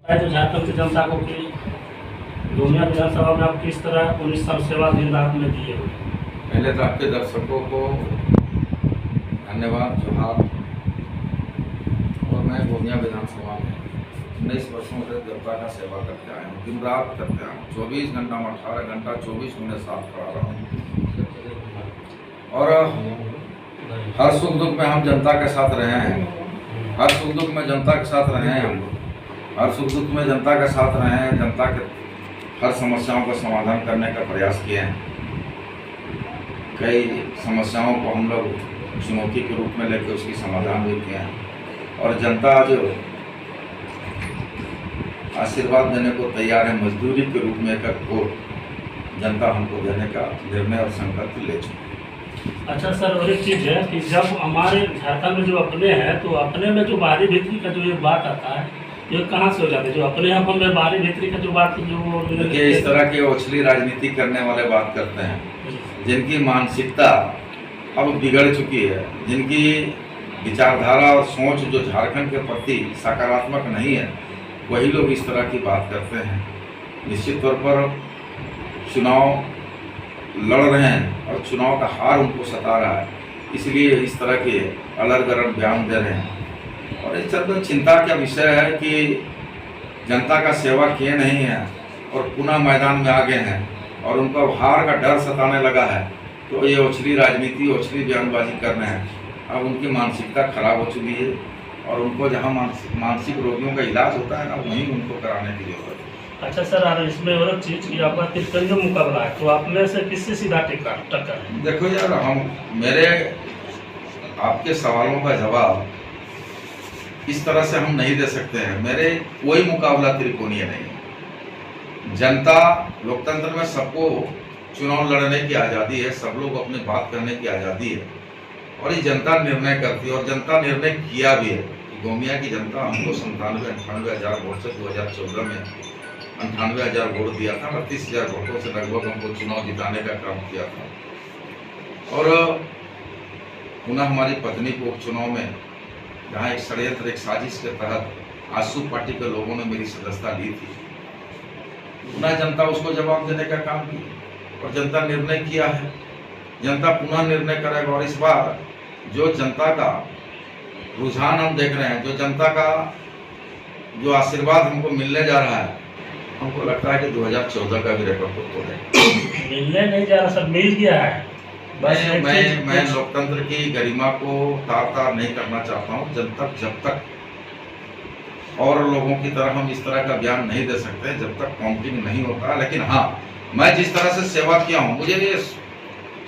तो झारखंड की जनता को कि गोमिया विधानसभा में आप किस तरह 19 साल सेवा दिन रात में दिए हुए। पहले तो आपके दर्शकों को धन्यवाद, जोहार। और मैं गोमिया विधानसभा में 19 वर्षों से जनता का सेवा करते आया हूँ, दिन रात करते आया हूँ। 24 घंटा में 18 घंटा 24 महीने साथ खड़ा रहा हूँ। और हर सुख दुख में हम जनता के साथ रहे हैं। हर सुख दुख में जनता के साथ रहे हैं। हम हर सुख दुख में जनता के साथ रहे हैं। जनता के हर समस्याओं का समाधान करने का प्रयास किए हैं। कई समस्याओं को हम लोग चुनौती के रूप में लेकर उसकी समाधान भी किए हैं। और जनता जो आशीर्वाद देने को तैयार है, मजदूरी के रूप में एक वोट जनता हमको देने का निर्णय और संकल्प ले चुकी है। अच्छा सर, और एक चीज़ है कि जब हमारे झारखंड में जो अपने हैं तो अपने में जो बाहरी भीतरी का जो ये बात आता है, ये कहाँ से हो जाता है? जो अपने यहाँ में बाहरी भीतरी का जो बात जो देखिए, इस तरह की ओछली राजनीति करने वाले बात करते हैं, जिनकी मानसिकता अब बिगड़ चुकी है, जिनकी विचारधारा और सोच जो झारखंड के प्रति सकारात्मक नहीं है, वही लोग इस तरह की बात करते हैं। निश्चित तौर पर चुनाव लड़ रहे हैं और चुनाव का हार उनको सता रहा है, इसलिए इस तरह के अलग अलग बयान दे रहे हैं। और इस तरह चिंता का विषय है कि जनता का सेवा किए नहीं है और पुनः मैदान में आ गए हैं और उनको हार का डर सताने लगा है, तो ये ओछली राजनीति, ओछली बयानबाजी कर रहे हैं। अब उनकी मानसिकता खराब हो चुकी है और उनको जहाँ मानसिक रोगियों का इलाज होता है ना, वहीं उनको कराने की जरूरत है। अच्छा सर, और इसमें और चीज़ की आपका तिरकंजो मुकाबला है, तो आप में से किससे सीधा टक्कर है? देखो यार, मेरे आपके सवालों का जवाब इस तरह से हम नहीं दे सकते हैं। मेरे कोई मुकाबला त्रिकोणीय नहीं है। जनता, लोकतंत्र में सबको चुनाव लड़ने की आज़ादी है, सब लोग अपनी बात करने की आज़ादी है और ये जनता निर्णय करती है। और जनता निर्णय किया भी है कि गोमिया की जनता हमको 97-98 हज़ार वोट से 2014 में 98 हज़ार वोट दिया था। 38,000 वोटों से लगभग हमको चुनाव जिताने का काम किया था। और पुनः हमारी पत्नी को उपचुनाव में, जहाँ एक षड्यंत्र, एक साजिश के तहत आसू पार्टी के लोगों ने मेरी सदस्यता ली थी, पुनः जनता उसको जवाब देने का काम किया और जनता निर्णय किया है। जनता पुनः निर्णय करेगा। और इस बार जो जनता का रुझान हम देख रहे हैं, जो जनता का जो आशीर्वाद हमको मिलने जा रहा है, हमको लगता है कि 2014 का भी रिकॉर्ड को तोड़े। मिलने नहीं जा रहा सर, मिल गया है। मैं लोकतंत्र की गरिमा को तार नहीं करना चाहता हूँ। जब तक और लोगों की तरह हम इस तरह का बयान नहीं दे सकते, जब तक काउंटिंग नहीं होता। लेकिन हाँ, मैं जिस तरह से सेवा किया हूँ, मुझे ये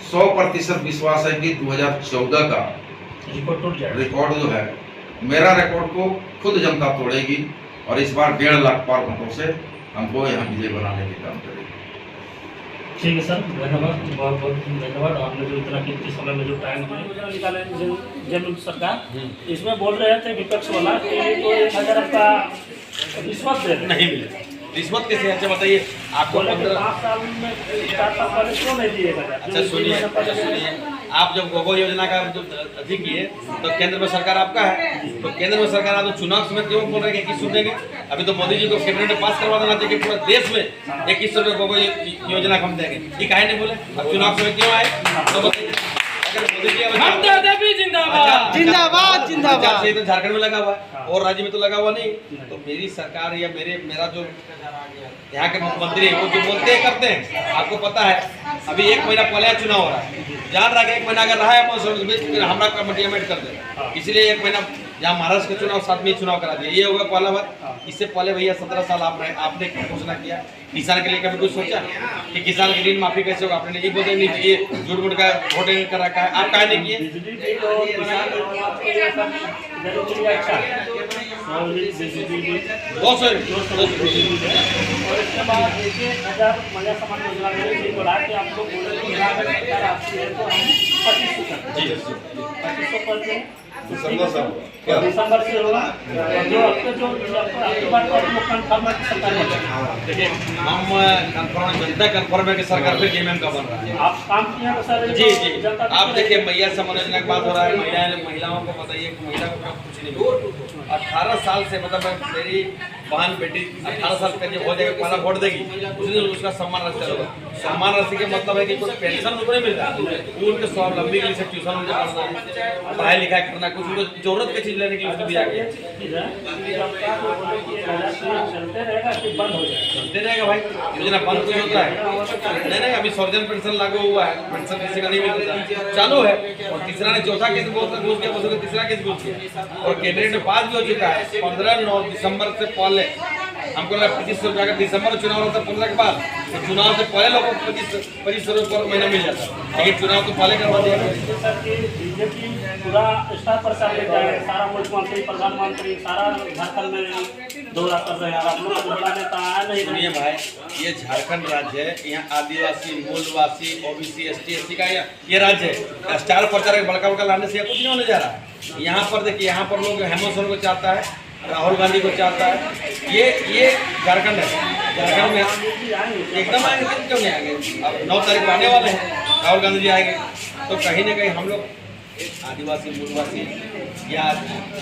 100% विश्वास है कि 2014 का रिकॉर्ड जो है, मेरा रिकॉर्ड को खुद जनता तोड़ेगी और इस बार 1.5 लाख पार वोटों से हमको यहाँ विजय बनाने के काम करेगी। ठीक है सर, धन्यवाद, बहुत बहुत धन्यवाद। आपने जो इतना कीमती समय में जो टाइम निकाले जन सरकार, इसमें बोल रहे थे विपक्ष वाला कि तो 1,000 का रिश्वत दे नहीं मिले। रिश्वत कैसे? अच्छा बताइए, आपको 5 साल में 4 साल पहले क्यों नहीं दिएगा? अच्छा सुनिए, आप जब गोगो योजना का जो अधिक किए तो केंद्र में सरकार आपका है, तो केंद्र में सरकार आप तो चुनाव समय क्यों बोल रहे हैं कि 21 देंगे? अभी तो मोदी जी को कैबिनेट में पास करवा देना चाहिए कि पूरे देश में 21 रुपये गोगो योजना हम देंगे। ये काहे नहीं बोले? अब चुनाव समय क्यों आए? तो बताइए। जिंदाबाद जिंदाबाद जिंदाबाद। तो झारखंड में लगा हुआ है और राज्य में तो लगा हुआ नहीं। तो मेरी सरकार या मेरा जो यहाँ के मुख्यमंत्री है, वो जो बोलते हैं करते हैं। आपको पता है अभी 1 महीना पहले चुनाव हो रहा है, जान रहा है 1 महीना अगर रहा है हमारा कमेटी कर दे, इसलिए 1 महीना जहाँ महाराष्ट्र का चुनाव 7 में चुनाव करा दिया। ये होगा पहला बात। इससे पहले भैया 17 साल आपने घोषणा किया, किसान के लिए कभी कुछ सोचा कि किसान की ऋण माफी कैसे होगा? आपने ये बोलते नहीं कि ये झूठ मूठ का वोटिंग कर रखा है, आप काहे नहीं किए? दिसंबर से होगा जो देखिए, हम कंफर्म जनता कंफर्म है कि सरकार फिर जेएमएम का बन रहा है। आप काम किए सर? जी, आप देखिए, मैया सम्मान योजना की बात हो रहा है। महिलाओं को बताइए कि महिला को कुछ नहीं मिला। 18 साल से मतलब मेरी बहन बेटी 18 साल का जब हो जाएगा पहला वोट देगी उसी दिन उसका सम्मान राशि होगा। सम्मान राशि के मतलब है कि कोई पेंशन उनको नहीं मिलता, वो उनके स्वावलंबी के लिए ट्यूशन उनको पढ़ना है, पढ़ाई लिखाई करना, कुछ उनको जरूरत की चीज़ लेने के लिए उसको दिया गया। चलते रहेगा कि बंद हो जाएगा? चलते रहेगा भाई, योजना बंद कुछ होता है नहीं। अभी सर्जन पेंशन लागू हुआ है, पेंशन किसी का नहीं मिलता, चालू है। और तीसरा ने चौथा केस घूस किया, उसको तीसरा केस घूस किया और कैबिनेट में पास भी हो चुका है। 15 दिसंबर से पहले हमको लगा 2500 रुपया का दिसंबर में चुनाव होता है 15 के बाद, तो चुनाव से पहले लोगों को 2500 रुपये पर महीना मिल जाता है, लेकिन चुनाव तो पहले करवा दिया गया। सर कि बीजेपी पूरा स्टार प्रचार ले जा रहे हैं, सारा मुख्यमंत्री प्रधानमंत्री सारा झारखंड में दौरा कर रहे हैं और आप लोग को बड़ा नेता आया नहीं। सुनिए भाई, ये झारखंड राज्य है, यहाँ आदिवासी मूलवासी ओबीसी एसटी एससी का ये राज्य है। स्टार प्रचार बड़का बड़का लाने से कुछ नहीं होने जा रहा है। यहाँ पर देखिए, यहाँ पर लोग हेमंत सोरेन को चाहता है, राहुल गांधी को चाहता है, ये झारखंड है। झारखंड में एकदम आएंगे, क्यों नहीं आएंगे? अब 9 तारीख को आने वाले हैं, राहुल गांधी जी आएंगे, तो कहीं ना कहीं हम लोग आदिवासी मूलवासी या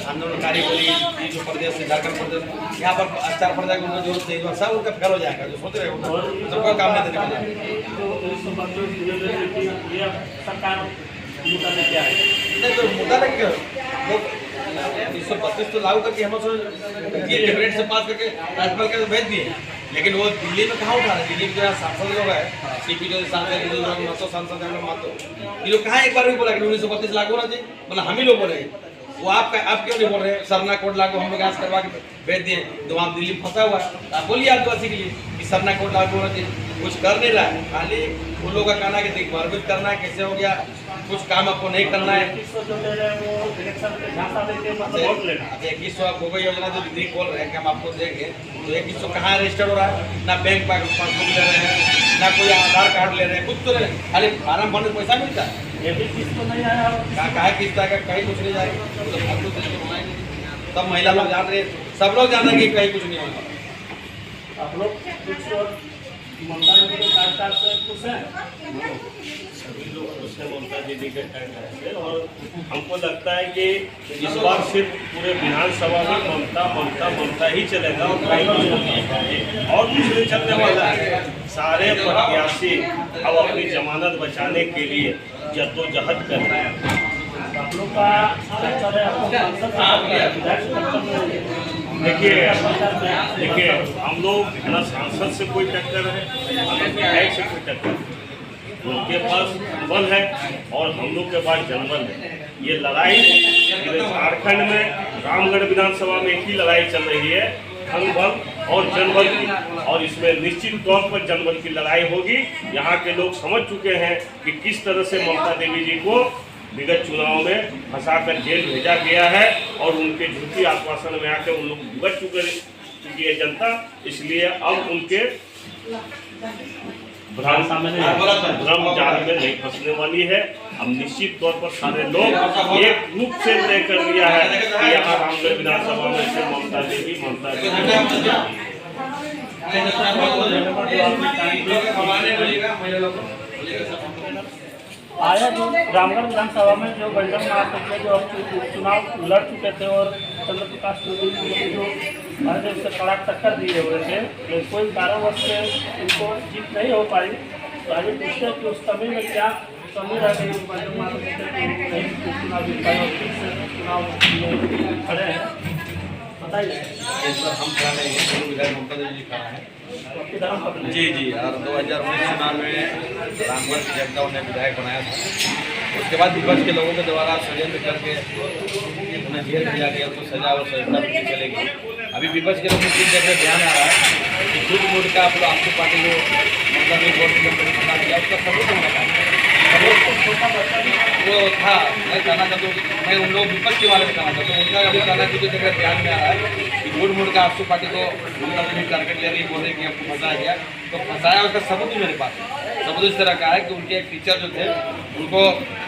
आंदोलनकारी बोली ये जो प्रदेश है झारखंड प्रदेश, यहाँ पर स्टार प्रचार की उनको जरूरत नहीं, सब उनका फेल हो जाएगा। जो सोच रहे हो सबको काम नहीं देने ये सरकार मुद्दा लेके आए नहीं, तो मुद्दा लेके लोग 132 तो लागू करके हम कैबिनेट से पास करके राज्यपाल के भेज दिए, लेकिन वो दिल्ली में कहाँ उठा रहे? दिल्ली में जो सांसद लोग है, सीपी जो सांसद सांसद ये लोग कहाँ एक बार भी बोला कि 1932 लागू होना चाहिए? मतलब हम ही लोग बोले, वो आप क्यों नहीं बोल रहे? सरना कोड लागू हम लोग आज करवा के भेज दिए, तो वहाँ दिल्ली फंसा हुआ है। आप बोलिए आदिवासी के लिए कि सरना कोड लागू होना चाहिए, कुछ कर नहीं रहा है। खाली उन लोगों का कहना है कि देखभाल करना है, कैसे हो गया, कुछ काम आपको नहीं करना है। 2100 गोगो योजना जो दीदी बोल रहे हैं कि हम आपको देंगे, तो 2100 कहाँ रजिस्टर हो रहा है? ना बैंक पासबुक ले रहे हैं, ना कोई आधार कार्ड ले रहे हैं, कुछ तो ले रहे हैं, खाली फार्म भरने में पैसा मिलता है। ये भी किस्त तो नहीं आया, कहाँ किस्त आएगा? कहीं कुछ नहीं जाएगा, तो फालतू तरीके बनाएंगे। सब महिला लोग जान रहे, सब लोग जान रहे हैं कि कहीं कुछ नहीं होगा। आप लोग कुछ ममता दीदी के कार्यकाल से खुश हैं? सभी लोग खुश हैं ममता दीदी के कार्यकाल से, और हमको लगता है कि इस बार सिर्फ पूरे विधानसभा में ममता ही चलेगा और कहीं और कुछ नहीं चलने वाला है। सारे प्रत्याशी अब अपनी जमानत बचाने के लिए जद्दोजहद कर रहे हैं। आप लोग का देखिए हम लोग न सांसद से कोई टक्कर है, न विधायक से कोई टक्कर है। उनके पास बल है और हम लोग के पास जनबल है। ये लड़ाई झारखंड में रामगढ़ विधानसभा में एक ही लड़ाई चल रही है, धनबल और जनबल की, और इसमें निश्चित तौर पर जनबल की लड़ाई होगी। यहाँ के लोग समझ चुके हैं कि किस तरह से ममता देवी जी को विगत चुनाव में फंसाकर जेल भेजा गया है और उनके झूठी आश्वासन में आकर उन लोग भुगत चुकी है जनता। इसलिए अब उनके भ्रम जाल में नहीं फंसने वाली है। अब निश्चित तौर पर सारे लोग एक रूप से तय कर लिया है कि यहाँ रामगढ़ विधानसभा में से ममता देवी आया जो रामगढ़ विधानसभा में जो बंडल महासचिव जो चुनाव लड़ चुके थे और चंद्र प्रकाश जो हमारे से कड़ा टक्कर दिए हुए थे, लेकिन कोई कारणवश से उनको जीत नहीं हो पाई। तो आगे पूछते हैं कि उस कमी में क्या कमी रह गई बंडल महासचिव चुनाव जीत पाए और फिर से चुनाव खड़े हैं, बताइए। हम खड़ा नहीं, विधायक ममता देवी जी खड़ा है जी जी। और 2019 चुनाव में रामगढ़ की जनता उन्हें विधायक बनाया था। उसके बाद विपक्ष के लोगों के द्वारा षड्यंत्र करके उन्हें जेल दिया गया, उनको सजा और सजा भी चलेगी। अभी विपक्ष के लोगों की जगह ध्यान आ रहा है कि झूठ मूठ का आप लोग आपकी पार्टी को मतलब एक वोट बना दिया, उसका सबूत होना चाहिए। वो था मैं कहना चाहता हूँ, मैं उन लोग विपक्ष के बारे में कहना चाहता हूँ, उनका अभी कहना की जगह ध्यान में आ रहा है कि झूठ मूठ का आपकी पार्टी को टारगेट ले रही, बोल रही कि आपको फंसाया गया, तो फंसाया उसका सबूत भी मेरे पास है। सबूत इस तरह का है कि उनके एक टीचर जो थे उनको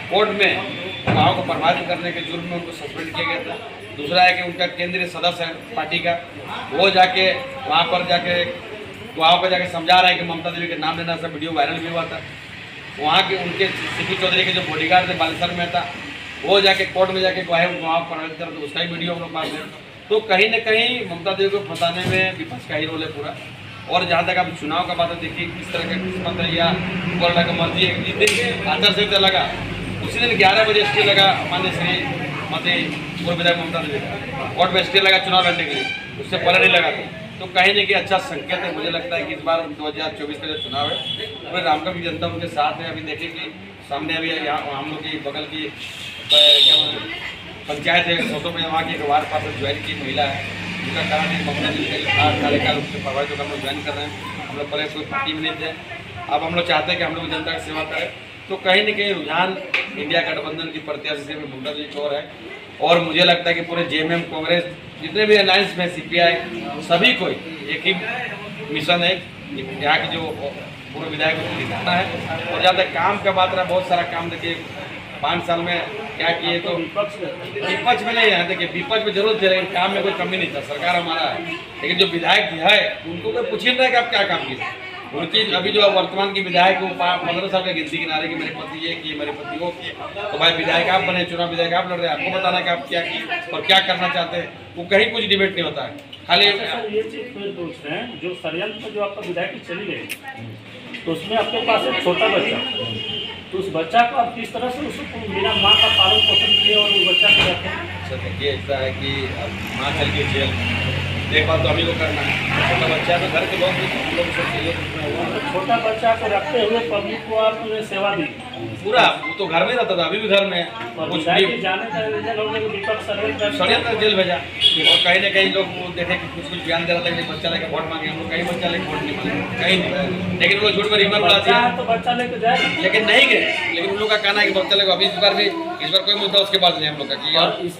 कोर्ट में युवाओं को प्रभावित करने के जुर्म में उनको सस्पेंड किया गया था। दूसरा है कि उनका केंद्रीय सदस्य है पार्टी का, वो जाके वहाँ पर जाके समझा रहा है कि ममता देवी के नाम लेना से वीडियो वायरल भी हुआ था। वहाँ के उनके सीपी चौधरी के जो बॉडीगार्ड थे बालेश्वर मेहता, वो जाके कोर्ट में जाके वहाँ पर तो उसका ही वीडियो हम लोग पास है। तो कहीं ना कहीं ममता देवी को फंसाने में विपक्ष का ही रोल है पूरा। और जहाँ तक आप चुनाव का बात है, देखिए किस तरह का किस्मत है या बोल रहा मर्जी है। जिस दिन आचार संहिता लगा उसी दिन 11 बजे स्टे लगा मान्य श्री मते पूर्व विधायक ममता देवी का कोर्ट में स्टे लगा चुनाव लड़ने के लिए, उससे पहले नहीं लगा था। तो कहीं ना कहीं अच्छा संकेत है। मुझे लगता है कि इस बार 2024 का जो चुनाव है पूरे रामगढ़ की जनता उनके साथ है। अभी देखिए कि सामने अभी यहाँ हम लोग की बगल की पंचायत है सोतो में, वहाँ की एक वार्ड पार्षद ज्वाइन की महिला है, जिनका कारण है ममता जी का कार्यकाल उससे प्रभावित हम लोग ज्वाइन कर रहे हैं। हम लोग पहले कोई पार्टी में नहीं थे, अब हम लोग चाहते हैं कि हम लोग जनता की सेवा करें। तो कहीं ना कहीं रुझान इंडिया गठबंधन की प्रत्याशी से ममता जी की ओर है। और मुझे लगता है कि पूरे जेएमएम कांग्रेस जितने भी अलायंस में सीपीआई सभी को एक ही मिशन है, यहाँ की जो पूर्व विधायक को दिखाना है। और जहाँ तक काम का बात रहा, बहुत सारा काम देखिए 5 साल में क्या किए। तो विपक्ष में नहीं है, देखिए विपक्ष में जरूर थे लेकिन काम में कोई कमी नहीं था। सरकार हमारा है, लेकिन जो विधायक है उनको कोई पूछ ही नहीं कि आप क्या काम किए। उनकी अभी जो वर्तमान की विधायक वो 15 साल का गिनती किनारे कि मेरे पति ये किए, मेरे पति वो किए। तो भाई विधायक आप बने, चुनाव विधायक आप लड़ रहे हैं, आपको बताना कि आप क्या किए और क्या करना चाहते हैं। वो कहीं कुछ डिबेट नहीं होता है खाली। सर ये चीज़ फिर पूछ रहे हैं, जो षडयंत्र में जो आपका विधायक चली गई तो उसमें आपके पास एक छोटा बच्चा, तो उस बच्चा को आप किस तरह से उसको बिना माँ का पालन पोषण किए और उस बच्चा को रखें? अच्छा देखिए ऐसा है कि अब माँ चल गई जेल, देखभाल तो अभी को करना है। छोटा बच्चा है तो घर के लोग भी हम लोग सब चाहिए। तो छोटा बच्चा को रखते हुए पब्लिक को आपने सेवा दी पूरा, वो तो घर में रहता था, अभी भी घर में और कुछ विधायक भी के जाने का रीजन हो गया कि विपक्ष षड्यंत्र जेल भेजा। और कहीं ना कहीं लोग वो देखे कि कुछ बयान दे रहा था कि बच्चा लेकर वोट मांगे। हम लोग कहीं बच्चा लेकर वोट नहीं मांगे, कहीं नहीं, लेकिन वो झूठ में रिमर बढ़ा बच्चा दिया है तो बच्चा लेके जाए, लेकिन नहीं गए। लेकिन उन लोग का कहना है कि बच्चा लेकर अभी इस बार कोई मुद्दा उसके पास नहीं हम लोग का कि और इस